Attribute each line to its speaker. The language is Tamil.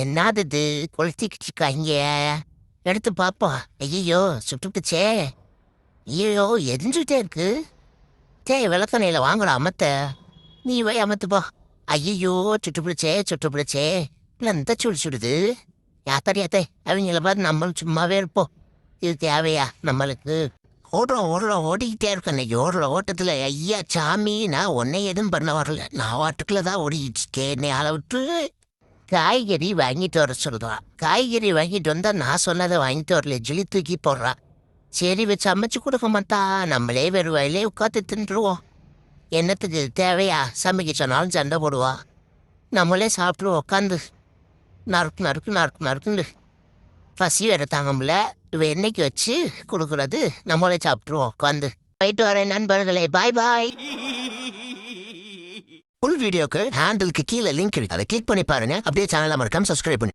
Speaker 1: என்னது இது கொளுத்திக்கிச்சிருக்காங்க. எடுத்து பார்ப்போம். ஐயோ சுட்டுக்குச்சே. ஐயோ எரிஞ்சுட்டே இருக்கு. விளக்கணையில வாங்கடா அமத்த. நீ போய் அமத்துப்போ. ஐயோ சுட்டுப்பிடிச்சே சுட்டுப்பிடிச்சே. இல்லை இந்த சுடு சுடுது. யாத்தாடி யாத்தே அவங்கள பார்த்து நம்மளும் சும்மாவே இருப்போம். இது தேவையா நம்மளுக்கு? ஓடிக்கிட்டே இருக்கேன். இன்னைக்கு ஓட்டத்தில் ஐயா சாமி நான் உன்னை எதுவும் பண்ண வரல. நான் வாட்டுக்குள்ள தான் ஓடிக்கிட்டு என்னை ஆளை விட்டு. காய்கறி வாங்கிட்டு வர சொல்கிறான். காய்கறி வாங்கிட்டு வந்தால் நான் சொன்னதை வாங்கிட்டு வரல சொல்லி தூக்கி போடுறான். சரி வச்சு அமைச்சு கொடுக்க மாட்டா. நம்மளே வெறும் வயலே உட்காந்து தின்றுவோம். என்னத்துக்கு தேவையா சமைக்க சொன்னாலும் சண்டை போடுவா. நம்மளே சாப்பிட்டு உட்காந்து நறுக்கு நறுக்கு நறுக்கு நறுக்குன்னு பசி வேற தாங்க முடியல. இவ என்னைக்கு வச்சு கொடுக்குறது நம்மளே சாப்பிட்ருவோம் உட்காந்து. போயிட்டு வரேன் நண்பர்களே. பாய் பாய். ஃபுல் வீடியோக்கு ஹேண்டிலுக்கு கீழே லிங்க் இருக்கு. அதை கிளிக் பண்ணி பாருங்க. அப்படியே சேனலை மறக்காம சப்ஸ்கிரைப் பண்ணி